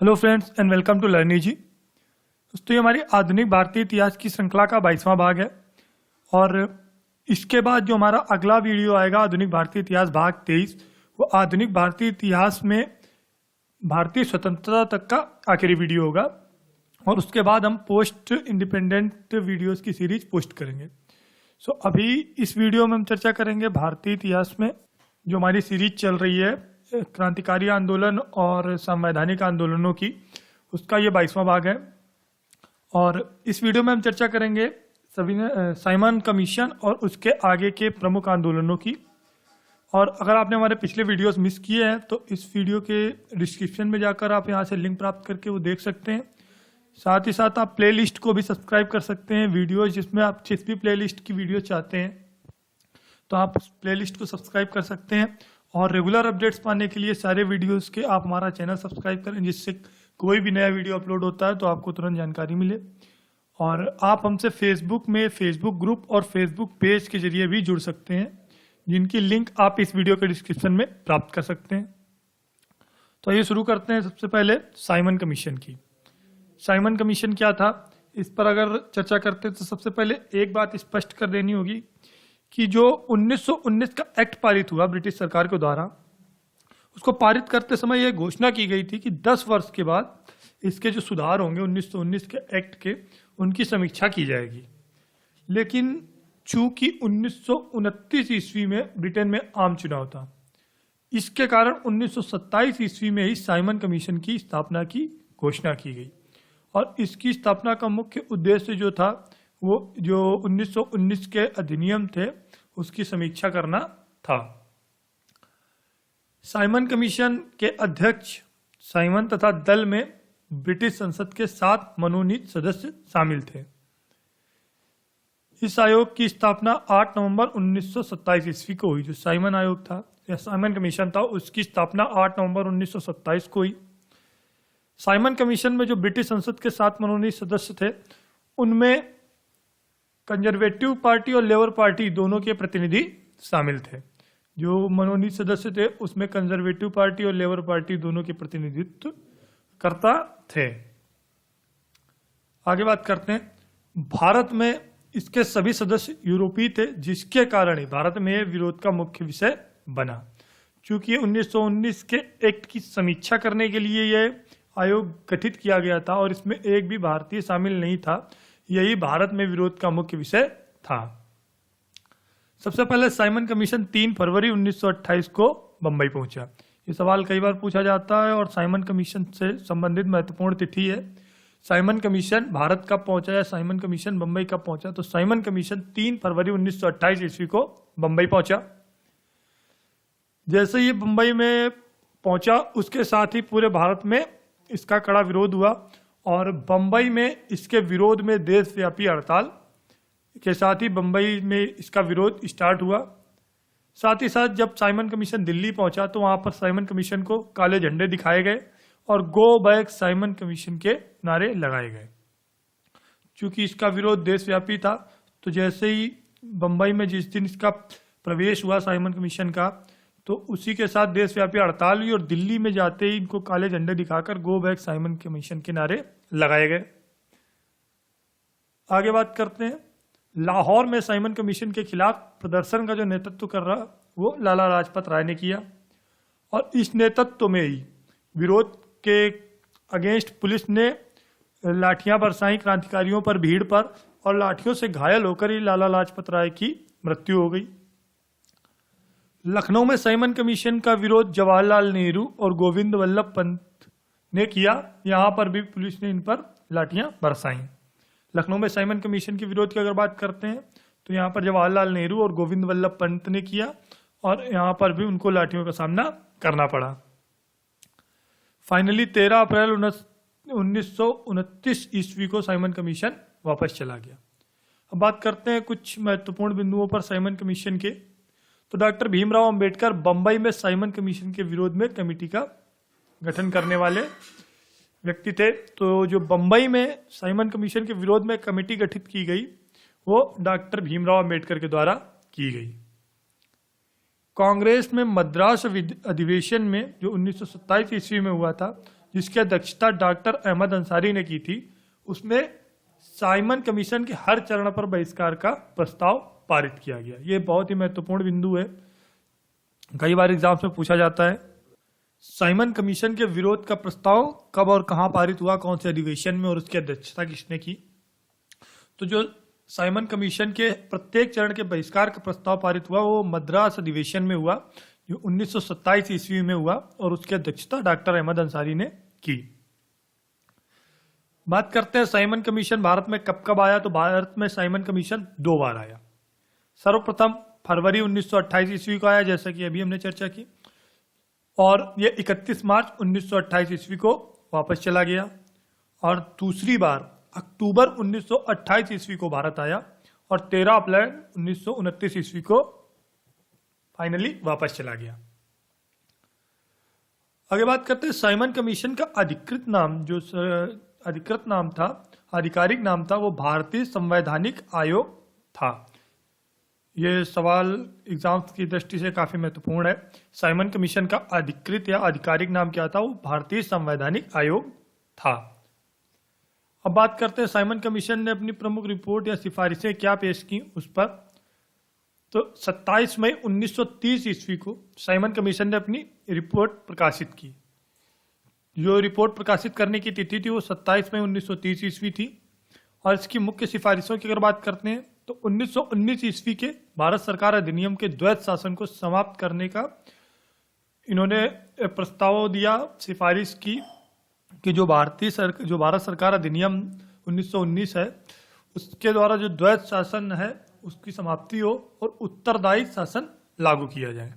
Hello friends and welcome to लर्नी जी। दोस्तों, ये हमारी आधुनिक भारतीय इतिहास की श्रृंखला का 22वां भाग है और इसके बाद जो हमारा अगला वीडियो आएगा आधुनिक भारतीय इतिहास भाग 23, वो आधुनिक भारतीय इतिहास में भारतीय स्वतंत्रता तक का आखिरी वीडियो होगा और उसके बाद हम पोस्ट इंडिपेंडेंट वीडियोस की सीरीज पोस्ट करेंगे। अभी इस वीडियो में हम चर्चा करेंगे भारतीय इतिहास में जो हमारी सीरीज चल रही है क्रांतिकारी आंदोलन और संवैधानिक आंदोलनों की, उसका ये 22वां भाग है। और इस वीडियो में हम चर्चा करेंगे साइमन कमीशन और उसके आगे के प्रमुख आंदोलनों की। और अगर आपने हमारे पिछले वीडियोस मिस किए हैं तो इस वीडियो के डिस्क्रिप्शन में जाकर आप यहाँ से लिंक प्राप्त करके वो देख सकते हैं। साथ ही साथ आप प्लेलिस्ट को भी सब्सक्राइब कर सकते हैं। वीडियोज जिसमें आप जिस भी प्लेलिस्ट की वीडियो चाहते हैं तो आप उस प्लेलिस्ट को सब्सक्राइब कर सकते हैं। और रेगुलर अपडेट्स पाने के लिए सारे वीडियोस के आप हमारा चैनल सब्सक्राइब करें, जिससे कोई भी नया वीडियो अपलोड होता है तो आपको तुरंत जानकारी मिले। और आप हमसे फेसबुक में फेसबुक ग्रुप और फेसबुक पेज के जरिए भी जुड़ सकते हैं, जिनकी लिंक आप इस वीडियो के डिस्क्रिप्शन में प्राप्त कर सकते हैं। तो आइए शुरू करते हैं। सबसे पहले साइमन कमीशन की। साइमन कमीशन क्या था, इस पर अगर चर्चा करते हैं तो सबसे पहले एक बात स्पष्ट कर देनी होगी कि जो 1919 का एक्ट पारित हुआ ब्रिटिश सरकार के द्वारा, उसको पारित करते समय यह घोषणा की गई थी कि 10 वर्ष के बाद इसके जो सुधार होंगे 1919 के एक्ट के, उनकी समीक्षा की जाएगी। लेकिन चूंकि 1929 ईस्वी में ब्रिटेन में आम चुनाव था, इसके कारण 1927 ईस्वी में ही साइमन कमीशन की स्थापना की घोषणा की गई। और इसकी स्थापना का मुख्य उद्देश्य जो था वो जो 1919 के अधिनियम थे उसकी समीक्षा करना था। साइमन कमीशन के अध्यक्ष साइमन तथा दल में ब्रिटिश संसद के 7 मनोनीत सदस्य शामिल थे। इस आयोग की स्थापना 8 नवंबर 1927 ईस्वी को हुई। जो साइमन आयोग था या साइमन कमीशन था, उसकी स्थापना 8 नवंबर 1927 को हुई। साइमन कमीशन में जो ब्रिटिश संसद के 7 मनोनीत सदस्य थे, उनमें कंजर्वेटिव पार्टी और लेबर पार्टी दोनों के प्रतिनिधि शामिल थे। जो मनोनीत सदस्य थे उसमें कंजर्वेटिव पार्टी और लेबर पार्टी दोनों के प्रतिनिधित्व करता थे। आगे बात करते हैं। भारत में इसके सभी सदस्य यूरोपीय थे, जिसके कारण ही भारत में विरोध का मुख्य विषय बना। चूंकि 1919 के एक्ट की समीक्षा करने के लिए यह आयोग गठित किया गया था और इसमें एक भी भारतीय शामिल नहीं था, यही भारत में विरोध का मुख्य विषय था। सबसे पहले साइमन कमीशन 3 फरवरी 1928 को बंबई पहुंचा। ये सवाल कई बार पूछा जाता है और साइमन कमीशन से संबंधित महत्वपूर्ण तिथि है। साइमन कमीशन भारत कब पहुंचा या साइमन कमीशन बंबई कब पहुंचा? तो साइमन कमीशन 3 फरवरी 1928 ईस्वी को बंबई पहुंचा। जैसे ये बंबई में पहुंचा, उसके साथ ही पूरे भारत में इसका कड़ा विरोध हुआ और बंबई में इसके विरोध में देशव्यापी हड़ताल के साथ ही बंबई में इसका विरोध स्टार्ट हुआ। साथ ही साथ जब साइमन कमीशन दिल्ली पहुंचा तो वहां पर साइमन कमीशन को काले झंडे दिखाए गए और गो बैक साइमन कमीशन के नारे लगाए गए। चूंकि इसका विरोध देशव्यापी था, तो जैसे ही बंबई में जिस दिन इसका प्रवेश हुआ साइमन कमीशन का, तो उसी के साथ देशव्यापी हड़ताल हुई और दिल्ली में जाते ही इनको काले झंडे दिखाकर गो बैक साइमन कमीशन के नारे लगाए गए। आगे बात करते हैं। लाहौर में साइमन कमीशन के खिलाफ प्रदर्शन का जो नेतृत्व कर रहा वो लाला लाजपत राय ने किया और इस नेतृत्व में ही विरोध के अगेंस्ट पुलिस ने लाठियां बरसाई क्रांतिकारियों पर, भीड़ पर, और लाठियों से घायल होकर ही लाला लाजपत राय की मृत्यु हो गई। लखनऊ में साइमन कमीशन का विरोध जवाहरलाल नेहरू और गोविंद वल्लभ पंत ने किया। यहां पर भी पुलिस ने इन पर लाठियां बरसाई। लखनऊ में साइमन कमीशन के विरोध की अगर बात करते हैं तो यहां पर जवाहरलाल नेहरू और गोविंद वल्लभ पंत ने किया और यहां पर भी उनको लाठियों का सामना करना पड़ा। फाइनली 13 अप्रैल 1929 ईस्वी को साइमन कमीशन वापस चला गया। अब बात करते हैं कुछ महत्वपूर्ण बिंदुओं पर साइमन कमीशन के। तो डॉक्टर भीमराव अंबेडकर बंबई में साइमन कमीशन के विरोध में कमेटी का गठन करने वाले व्यक्ति थे। तो जो बंबई में साइमन कमीशन के विरोध में कमेटी गठित की गई वो डॉक्टर भीमराव अंबेडकर के द्वारा की गई। कांग्रेस में मद्रास अधिवेशन में जो 1927 ईस्वी में हुआ था, जिसकी अध्यक्षता डॉक्टर अहमद अंसारी ने की थी, उसमें साइमन कमीशन के हर चरण पर बहिष्कार का प्रस्ताव पारित किया गया। ये बहुत ही महत्वपूर्ण बिंदु है, कई बार एग्जाम्स में पूछा जाता है। साइमन कमीशन के विरोध का प्रस्ताव कब और कहां पारित हुआ, कौन से अधिवेशन में, और उसकी अध्यक्षता किसने की? तो जो साइमन कमीशन के प्रत्येक चरण के बहिष्कार का प्रस्ताव पारित हुआ वो मद्रास अधिवेशन में हुआ, जो 1927 ईस्वी में हुआ, और उसकी अध्यक्षता डॉक्टर अहमद अंसारी ने की। बात करते हैं साइमन कमीशन भारत में कब कब आया। तो भारत में साइमन कमीशन 2 बार आया। सर्वप्रथम फरवरी 1928 ईस्वी को आया, जैसा कि अभी हमने चर्चा की, और ये 31 मार्च 1928 ईस्वी को वापस चला गया। और दूसरी बार अक्टूबर 1928 ईस्वी को भारत आया, और 13 अप्रैल 1929 ईस्वी को फाइनली वापस चला गया। आगे बात करते हैं साइमन कमीशन का अधिकृत नाम, जो अधिकृत नाम था, आधिकारिक नाम था, वो भारतीय संवैधानिक आयोग था। ये सवाल एग्जाम्स की दृष्टि से काफी महत्वपूर्ण है। साइमन कमीशन का अधिकृत या आधिकारिक नाम क्या था? वो भारतीय संवैधानिक आयोग था। अब बात करते हैं साइमन कमीशन ने अपनी प्रमुख रिपोर्ट या सिफारिशें क्या पेश की उस पर। तो 27 मई 1930 ईस्वी को साइमन कमीशन ने अपनी रिपोर्ट प्रकाशित की। जो रिपोर्ट प्रकाशित करने की तिथि थी वो 27 मई 1930 ईस्वी थी। और इसकी मुख्य सिफारिशों की अगर बात करते हैं तो 1919 ईस्वी के भारत सरकार अधिनियम के द्वैध शासन को समाप्त करने का इन्होंने प्रस्ताव दिया, सिफारिश की कि जो भारत सरकार अधिनियम 1919 है उसके द्वारा जो द्वैध शासन है उसकी समाप्ति हो और उत्तरदायी शासन लागू किया जाए।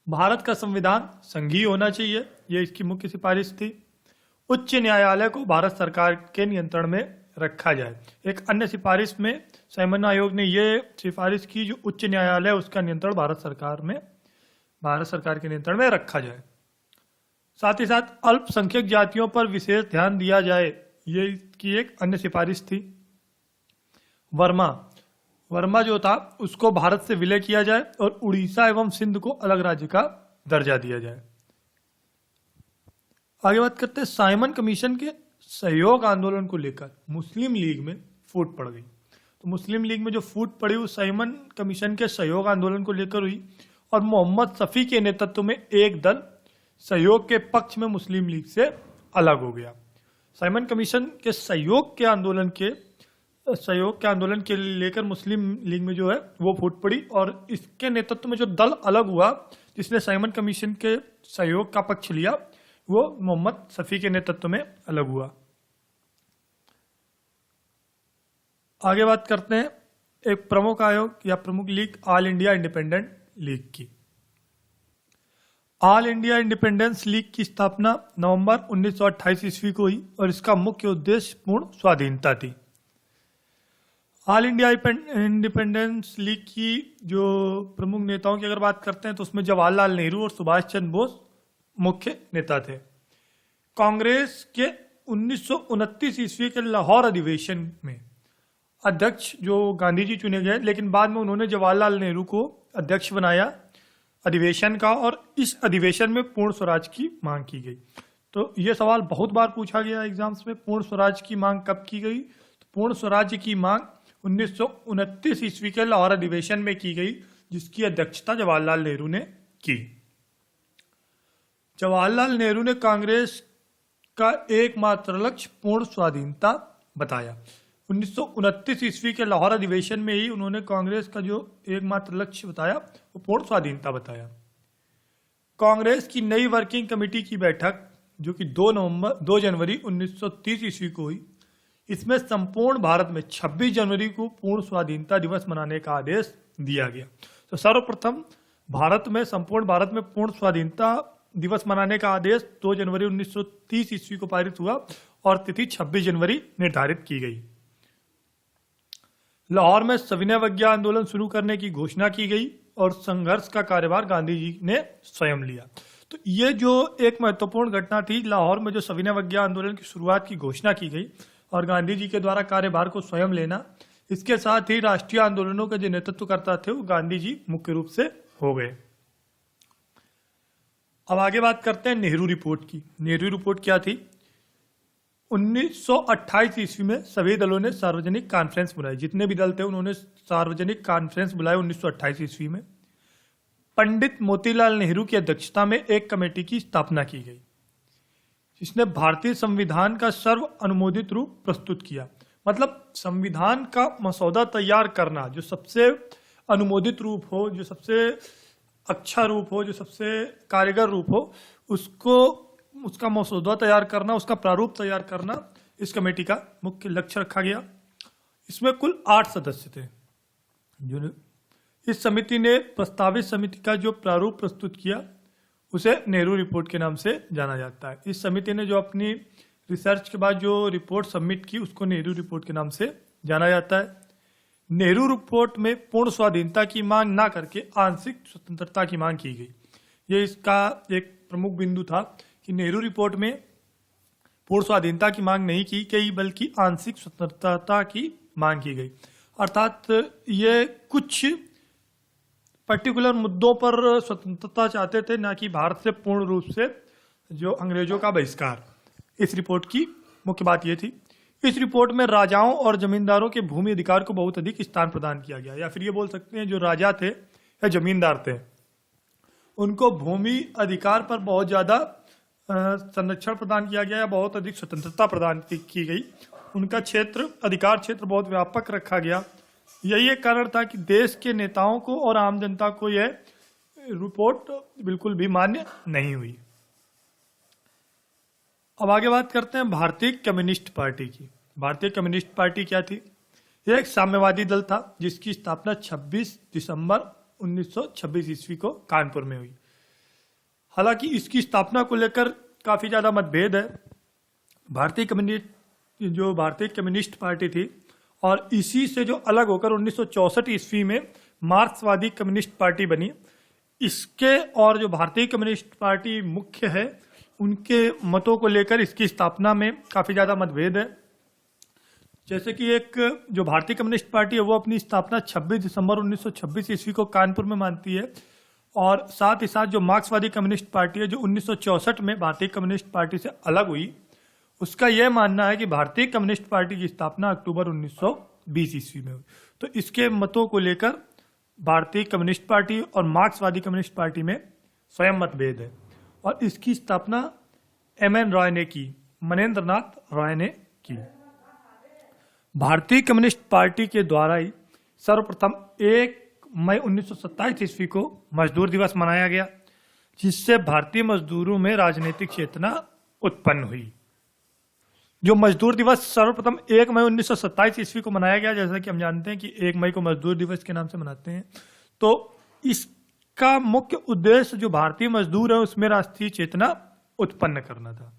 भारत का संविधान संघीय होना चाहिए, ये इसकी मुख्य सिफारिश थी। उच्च न्यायालय को भारत सरकार के नियंत्रण में रखा जाए। एक अन्य सिफारिश में साइमन आयोग ने ये सिफारिश की जो उच्च न्यायालय उसका नियंत्रण भारत सरकार के नियंत्रण में रखा जाए। साथ ही साथ अल्पसंख्यक जातियों पर विशेष ध्यान दिया जाए, ये इसकी एक अन्य सिफारिश थी। वर्मा जो था उसको भारत से विलय किया जाए और उड़ीसा एवं सिंध को अलग राज्य का दर्जा दिया जाए। आगे बात करते हैं साइमन कमीशन के सहयोग आंदोलन को लेकर मुस्लिम लीग में फूट पड़ गई। तो मुस्लिम लीग में जो फूट पड़ी वो साइमन कमीशन के सहयोग आंदोलन को लेकर हुई और मोहम्मद शफी के नेतृत्व में एक दल सहयोग के पक्ष में मुस्लिम लीग से अलग हो गया। साइमन कमीशन के सहयोग के आंदोलन के लेकर मुस्लिम लीग में जो है वो फूट पड़ी और इसके नेतृत्व में जो दल अलग हुआ जिसने साइमन कमीशन के सहयोग का पक्ष लिया वो मोहम्मद शफी के नेतृत्व में अलग हुआ। आगे बात करते हैं एक प्रमुख आयोग या प्रमुख league all India independent league की। ऑल इंडिया इंडिपेंडेंस लीग की स्थापना नवंबर 1928 ईस्वी को हुई और इसका मुख्य उद्देश्य पूर्ण स्वाधीनता थी। ऑल इंडिया इंडिपेंडेंस लीग की जो प्रमुख नेताओं की अगर बात करते हैं तो उसमें जवाहरलाल नेहरू और सुभाष चंद्र बोस मुख्य नेता थे। कांग्रेस के 1929 ईस्वी के लाहौर अधिवेशन में अध्यक्ष जो गांधी जी चुने गए, लेकिन बाद में उन्होंने जवाहरलाल नेहरू को अध्यक्ष बनाया अधिवेशन का और इस अधिवेशन में पूर्ण स्वराज की मांग की गई। तो ये सवाल बहुत बार पूछा गया एग्जाम्स में, पूर्ण स्वराज की मांग कब की गई? तो पूर्ण स्वराज की मांग 1929 ईस्वी के लाहौर अधिवेशन में की गई जिसकी अध्यक्षता जवाहरलाल नेहरू ने की। जवाहरलाल नेहरू ने कांग्रेस का एकमात्र लक्ष्य पूर्ण स्वाधीनता बताया। 1929 ईस्वी के लाहौर अधिवेशन में ही उन्होंने कांग्रेस का जो एकमात्र लक्ष्य बताया वो पूर्ण स्वाधीनता बताया। कांग्रेस की नई वर्किंग कमेटी की बैठक जो कि 2 जनवरी 1930 ईस्वी को हुई, इसमें संपूर्ण भारत में 26 जनवरी को पूर्ण स्वाधीनता दिवस मनाने का आदेश दिया गया। तो सर्वप्रथम संपूर्ण भारत में पूर्ण स्वाधीनता दिवस मनाने का आदेश 2 जनवरी 1930 ईस्वी को पारित हुआ और तिथि 26 जनवरी निर्धारित की गई। लाहौर में सविनय अवज्ञा आंदोलन शुरू करने की घोषणा की गई और संघर्ष का कार्यभार गांधी जी ने स्वयं लिया। तो ये जो एक महत्वपूर्ण घटना थी, लाहौर में जो सविनय अवज्ञा आंदोलन की शुरुआत की घोषणा की गई और गांधी जी के द्वारा कार्यभार को स्वयं लेना, इसके साथ ही राष्ट्रीय आंदोलनों के जो नेतृत्व करता थे वो गांधी जी मुख्य रूप से हो गए। अब आगे बात करते हैं नेहरू रिपोर्ट की। नेहरू रिपोर्ट क्या थी? 1928 ईस्वी में सभी दलों ने सार्वजनिक कॉन्फ्रेंस बुलाई। जितने भी दल थे उन्होंने सार्वजनिक कॉन्फ्रेंस बुलाई 1928 ईस्वी में। पंडित मोतीलाल नेहरू की अध्यक्षता में एक कमेटी की स्थापना की गई जिसने भारतीय संविधान का सर्व अनुमोदित रूप प्रस्तुत किया। मतलब संविधान का मसौदा तैयार करना, जो सबसे अनुमोदित रूप हो, जो सबसे अच्छा रूप हो, जो सबसे कारगर रूप हो, उसका मसौदा तैयार करना, उसका प्रारूप तैयार करना इस कमेटी का मुख्य लक्ष्य रखा गया। इसमें कुल 8 सदस्य थे। जो इस समिति ने प्रस्तावित समिति का जो प्रारूप प्रस्तुत किया उसे नेहरू रिपोर्ट के नाम से जाना जाता है। इस समिति ने जो अपनी रिसर्च के बाद जो रिपोर्ट सबमिट की उसको नेहरू रिपोर्ट के नाम से जाना जाता है। नेहरू रिपोर्ट में पूर्ण स्वाधीनता की मांग ना करके आंशिक स्वतंत्रता की मांग की गई। ये इसका एक प्रमुख बिंदु था कि नेहरू रिपोर्ट में पूर्ण स्वाधीनता की मांग नहीं की गई बल्कि आंशिक स्वतंत्रता की मांग की गई। अर्थात ये कुछ पर्टिकुलर मुद्दों पर स्वतंत्रता चाहते थे, ना कि भारत से पूर्ण रूप से जो अंग्रेजों का बहिष्कार। इस रिपोर्ट की मुख्य बात यह थी। इस रिपोर्ट में राजाओं और जमींदारों के भूमि अधिकार को बहुत अधिक स्थान प्रदान किया गया, या फिर ये बोल सकते हैं जो राजा थे या जमींदार थे उनको भूमि अधिकार पर बहुत ज्यादा संरक्षण प्रदान किया गया, या बहुत अधिक स्वतंत्रता प्रदान की गई। उनका क्षेत्र, अधिकार क्षेत्र बहुत व्यापक रखा गया। यही एक कारण था कि देश के नेताओं को और आम जनता को यह रिपोर्ट बिल्कुल भी मान्य नहीं हुई। अब आगे बात करते हैं भारतीय कम्युनिस्ट पार्टी की। भारतीय कम्युनिस्ट पार्टी क्या थी? यह एक साम्यवादी दल था जिसकी स्थापना 26 दिसंबर 1926 ईस्वी को कानपुर में हुई। हालांकि इसकी स्थापना को लेकर काफी ज्यादा मतभेद है। भारतीय कम्युनिस्ट पार्टी थी और इसी से जो अलग होकर 1964 ईस्वी में मार्क्सवादी कम्युनिस्ट पार्टी बनी। इसके और जो भारतीय कम्युनिस्ट पार्टी मुख्य है उनके मतों को लेकर इसकी स्थापना में काफी ज्यादा मतभेद है। जैसे कि एक जो भारतीय कम्युनिस्ट पार्टी है वो अपनी स्थापना 26 दिसंबर 1926 ईस्वी को कानपुर में मानती है, और साथ ही साथ जो मार्क्सवादी कम्युनिस्ट पार्टी है जो 1964 में भारतीय कम्युनिस्ट पार्टी से अलग हुई, उसका यह मानना है कि भारतीय कम्युनिस्ट पार्टी की स्थापना अक्टूबर 1920 ईस्वी में हुई। तो इसके मतों को लेकर भारतीय कम्युनिस्ट पार्टी और मार्क्सवादी कम्युनिस्ट पार्टी में स्वयं मतभेद है। और इसकी स्थापना M.N. रॉय ने की, मनेंद्र नाथ रॉय ने की। भारतीय कम्युनिस्ट पार्टी के द्वारा ही सर्वप्रथम 1 मई 1927 ईस्वी को मजदूर दिवस मनाया गया, जिससे भारतीय मजदूरों में राजनीतिक चेतना उत्पन्न हुई। जो मजदूर दिवस सर्वप्रथम 1 मई 1927 ईस्वी को मनाया गया, जैसा कि हम जानते हैं कि 1 मई को मजदूर दिवस के नाम से मनाते हैं, तो इसका मुख्य उद्देश्य जो भारतीय मजदूर है उसमें राष्ट्रीय चेतना उत्पन्न करना था।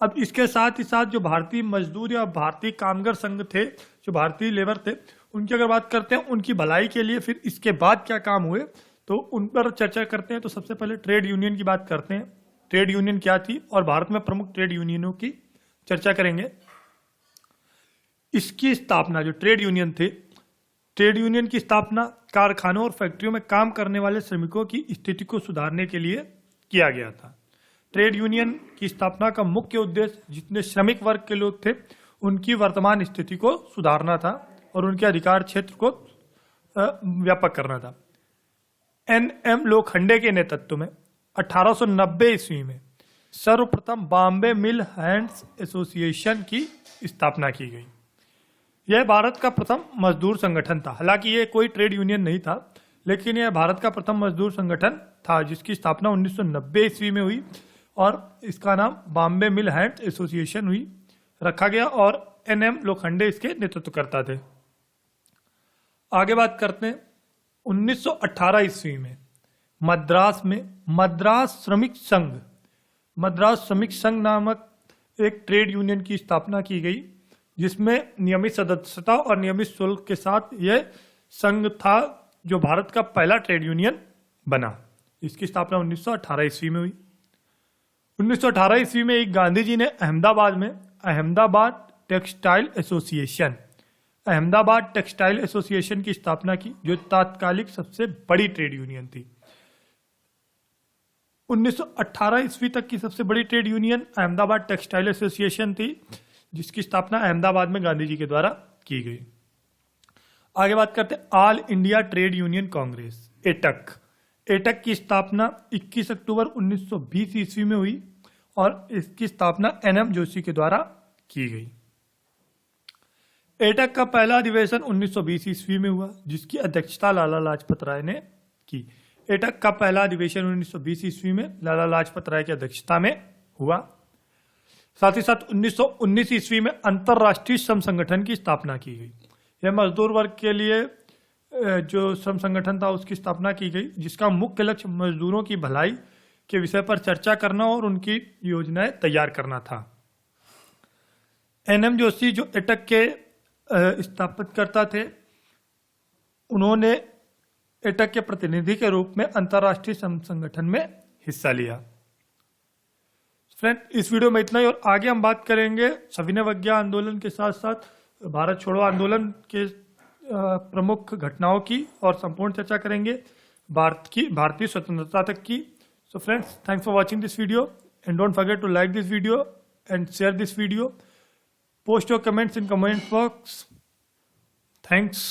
अब इसके साथ ही साथ जो भारतीय मजदूर या भारतीय कामगार संघ थे, जो भारतीय लेबर थे, उनकी अगर बात करते हैं उनकी भलाई के लिए फिर इसके बाद क्या काम हुए तो उन पर चर्चा करते हैं। तो सबसे पहले ट्रेड यूनियन की बात करते हैं। ट्रेड यूनियन क्या थी और भारत में प्रमुख ट्रेड यूनियनों की चर्चा करेंगे। इसकी स्थापना, जो ट्रेड यूनियन थे, ट्रेड यूनियन की स्थापना कारखानों और फैक्ट्रियों में काम करने वाले श्रमिकों की स्थिति को सुधारने के लिए किया गया था। ट्रेड यूनियन की स्थापना का मुख्य उद्देश्य जितने श्रमिक वर्ग के लोग थे उनकी वर्तमान स्थिति को सुधारना था और उनके अधिकार क्षेत्र को व्यापक करना था। N.M. लोखंडे के नेतृत्व में 1890 ईस्वी में सर्वप्रथम बॉम्बे मिल हैंड्स एसोसिएशन की स्थापना की गई। यह भारत का प्रथम मजदूर संगठन था। हालांकि यह कोई ट्रेड यूनियन नहीं था, लेकिन यह भारत का प्रथम मजदूर संगठन था जिसकी स्थापना 1990 ईस्वी में हुई और इसका नाम बॉम्बे मिल हैंड्स एसोसिएशन हुई रखा गया और N.M. लोखंडे इसके नेतृत्व करता थे। आगे बात करते हैं 1918 ईस्वी में मद्रास में मद्रास श्रमिक संघ नामक एक ट्रेड यूनियन की स्थापना की गई, जिसमें नियमित सदस्यता और नियमित शुल्क के साथ यह संघ था जो भारत का पहला ट्रेड यूनियन बना। इसकी स्थापना 1918 ईस्वी में हुई। 1918 ईस्वी में एक गांधी जी ने अहमदाबाद में अहमदाबाद टेक्सटाइल एसोसिएशन की स्थापना की, जो तात्कालिक सबसे बड़ी ट्रेड यूनियन थी। 1918 ईस्वी तक की सबसे बड़ी trade union Ahmedabad textile association थी, जिसकी स्थापना अहमदाबाद में गांधी जी के द्वारा की गई। आगे बात करते हैं all India trade union Congress, AITUC. AITUC की स्थापना 21 अक्टूबर 1920 ईस्वी में हुई और इसकी स्थापना एनएम जोशी के द्वारा की गई। एटक का पहला अधिवेशन 1920 ईस्वी में हुआ, जिसकी अध्यक्षता लाला लाजपत राय ने की। एटक का पहला अधिवेशन 1920 ईस्वी में लाला लाजपत राय की अध्यक्षता में हुआ। साथ ही साथ 1919 ईस्वी में अंतरराष्ट्रीय श्रम संगठन की स्थापना की गई। यह मजदूर वर्ग के लिए जो श्रम संगठन था उसकी स्थापना की गई, जिसका मुख्य लक्ष्य मजदूरों की भलाई के विषय पर चर्चा करना और उनकी योजनाएं तैयार करना था। एनएम जोशी जो एटक के स्थापितकर्ता थे, उन्होंने एटक के प्रतिनिधि के रूप में अंतरराष्ट्रीय श्रम संगठन में हिस्सा लिया। फ्रेंड, इस वीडियो में इतना ही, और आगे हम बात करेंगे सविनय आंदोलन के साथ साथ भारत छोड़ो आंदोलन के प्रमुख घटनाओं की, और संपूर्ण चर्चा करेंगे भारतीय स्वतंत्रता तक की। So friends, thanks for watching this video and don't forget to like this video and share this video. Post your comments in comment box. Thanks.